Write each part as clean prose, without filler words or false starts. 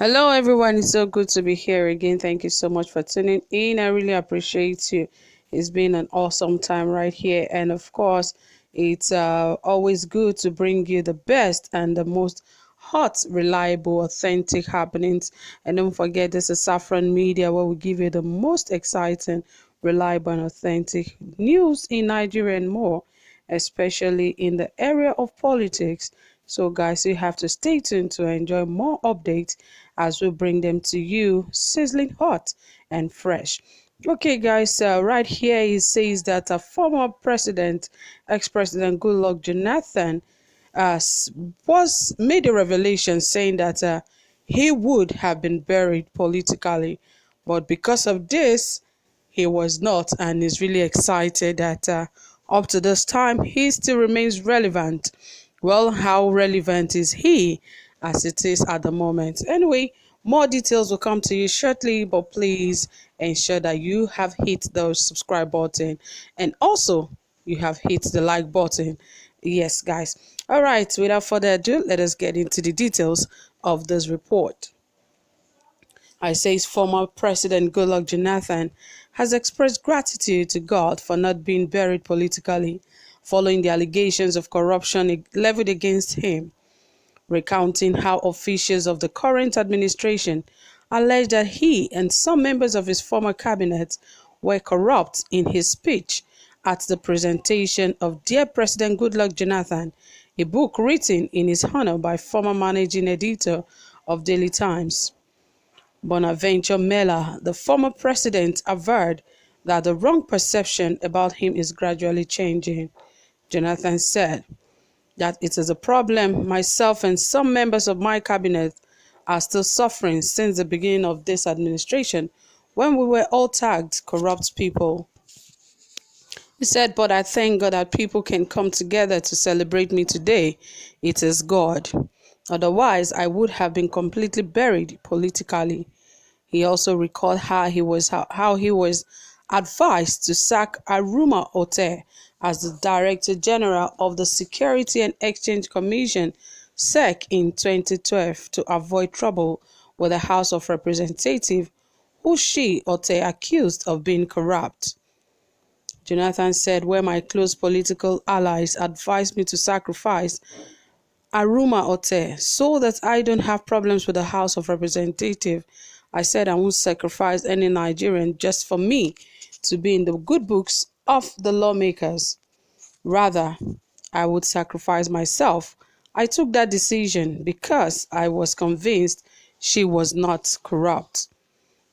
Hello, everyone. It's so good to be here again. Thank you so much for tuning in. I really appreciate you. It's been an awesome time right here. And of course, it's always good to bring you the best and the most hot, reliable, authentic happenings. And don't forget, this is Saffron Media, where we give you the most exciting, reliable, and authentic news in Nigeria and more, especially in the area of politics. So, guys, you have to stay tuned to enjoy more updates as we bring them to you sizzling hot and fresh. Okay, guys, right here it says that a former president, ex-president Goodluck Jonathan, was made a revelation saying that he would have been buried politically, but because of this, he was not, and is really excited that up to this time he still remains relevant. Well, how relevant is he as it is at the moment? Anyway, more details will come to you shortly, but please ensure that you have hit the subscribe button and also you have hit the like button. Yes, guys. All right, without further ado, let us get into the details of this report. I says former President Goodluck Jonathan has expressed gratitude to God for not being buried politically following the allegations of corruption leveled against him, recounting how officials of the current administration alleged that he and some members of his former cabinet were corrupt in his speech at the presentation of Dear President Goodluck Jonathan, a book written in his honor by former managing editor of Daily Times. Bonaventure Mella, the former president, averred that the wrong perception about him is gradually changing. Jonathan said that it is a problem myself and some members of my cabinet are still suffering since the beginning of this administration, when we were all tagged corrupt people. He said, but I thank God that people can come together to celebrate me today. It is God. Otherwise, I would have been completely buried politically. He also recalled how he was advised to sack Aruma Ote as the Director General of the Security and Exchange Commission (SEC) in 2012 to avoid trouble with the House of Representatives, who Ote accused of being corrupt. Jonathan said, where my close political allies advised me to sacrifice Aruma Ote so that I don't have problems with the House of Representatives, I said I won't sacrifice any Nigerian just for me to be in the good books of the lawmakers. Rather, I would sacrifice myself. I took that decision because I was convinced she was not corrupt.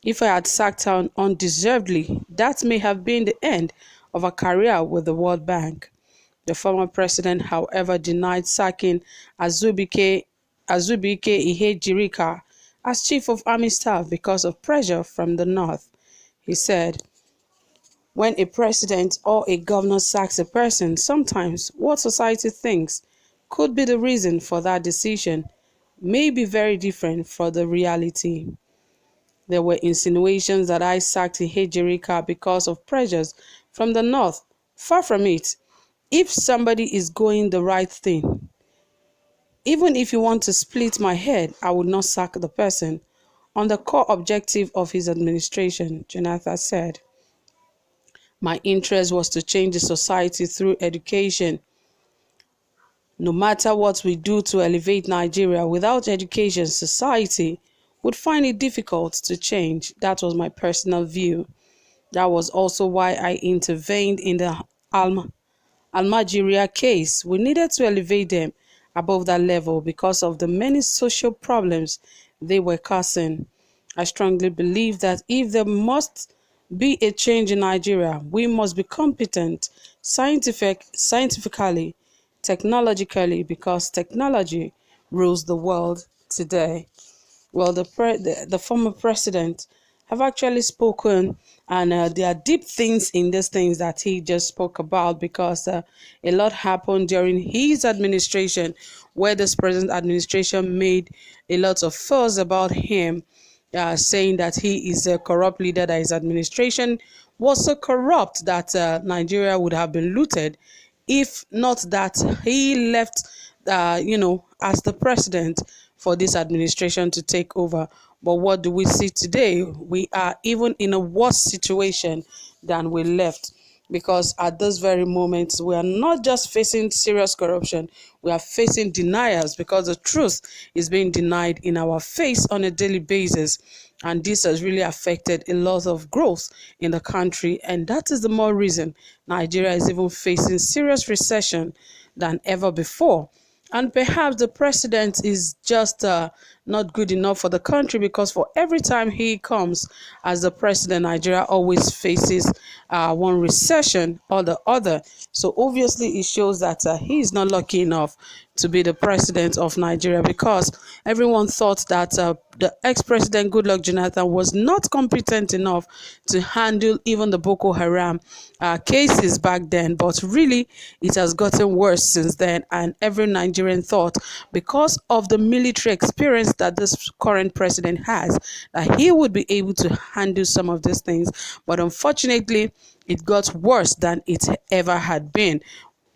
If I had sacked her undeservedly, that may have been the end of a career with the World Bank. The former president, however, denied sacking Azubike Ihejirika as chief of army staff because of pressure from the north. He said, when a president or a governor sacks a person, sometimes what society thinks could be the reason for that decision may be very different from the reality. There were insinuations that I sacked Ihejirika because of pressures from the north. Far from it. If somebody is going the right thing, even if you want to split my head, I would not sack the person on the core objective of his administration, Jonathan said. My interest was to change the society through education. No matter what we do to elevate Nigeria, without education, society would find it difficult to change. That was my personal view. That was also why I intervened in the Almajiria case. We needed to elevate them above that level because of the many social problems they were causing. I strongly believe that if there must be a change in Nigeria, we must be competent scientifically, technologically, because technology rules the world today. Well, the former president have actually spoken, and there are deep things in these things that he just spoke about, because a lot happened during his administration, where this present administration made a lot of fuss about him, saying that he is a corrupt leader, that his administration was so corrupt that Nigeria would have been looted if not that he left, as the president for this administration to take over. But what do we see today? We are even in a worse situation than we left, because at this very moment we are not just facing serious corruption, we are facing deniers, because the truth is being denied in our face on a daily basis. And this has really affected a lot of growth in the country, and that is the more reason Nigeria is even facing serious recession than ever before. And perhaps the president is just not good enough for the country, because for every time he comes as the president, Nigeria always faces one recession or the other. So obviously it shows that he is not lucky enough to be the president of Nigeria, because everyone thought that the ex-president Goodluck Jonathan was not competent enough to handle even the Boko Haram cases back then. But really, it has gotten worse since then, and every Nigerian thought, because of the military experience that this current president has, that he would be able to handle some of these things. But unfortunately, it got worse than it ever had been.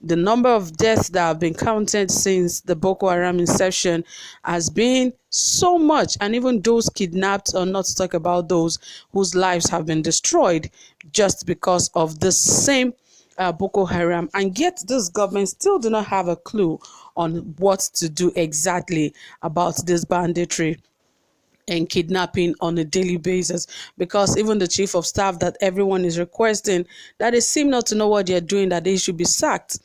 The number of deaths that have been counted since the Boko Haram inception has been so much, and even those kidnapped, or not to talk about those whose lives have been destroyed just because of the same Boko Haram. And yet this government still do not have a clue on what to do exactly about this banditry and kidnapping on a daily basis, because even the chief of staff that everyone is requesting, that they seem not to know what they're doing, that they should be sacked.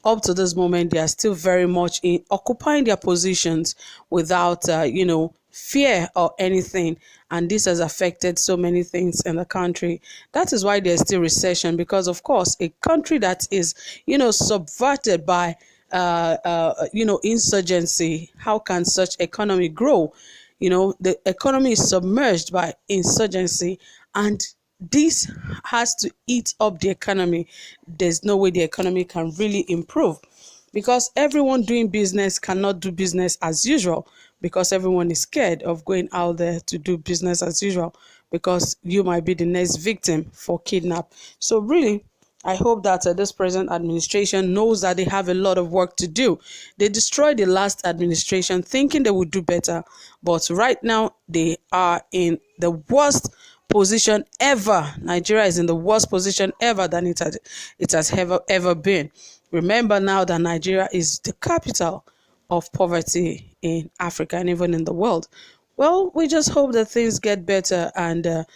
Up to this moment, they are still very much in occupying their positions without fear or anything, and this has affected so many things in the country. That is why there's still recession, because of course a country that is subverted by insurgency, how can such economy grow? The economy is submerged by insurgency, and this has to eat up the economy. There's no way the economy can really improve, because everyone doing business cannot do business as usual, because everyone is scared of going out there to do business as usual, because you might be the next victim for kidnap. So really, I hope that this present administration knows that they have a lot of work to do. They destroyed the last administration thinking they would do better, but right now they are in the worst position ever. Nigeria is in the worst position ever than it has ever been. Remember now that Nigeria is the capital of poverty in Africa and even in the world. Well, we just hope that things get better, and the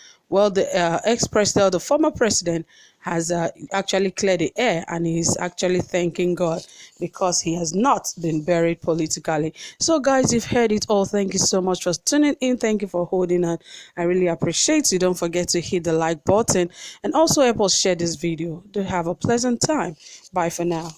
ex-president, the former president, has actually cleared the air, and he's actually thanking God because he has not been buried politically. So guys, you've heard it all. Thank you so much for tuning in. Thank you for holding on. I really appreciate you. Don't forget to hit the like button, and also help us share this video. Do have a pleasant time. Bye for now.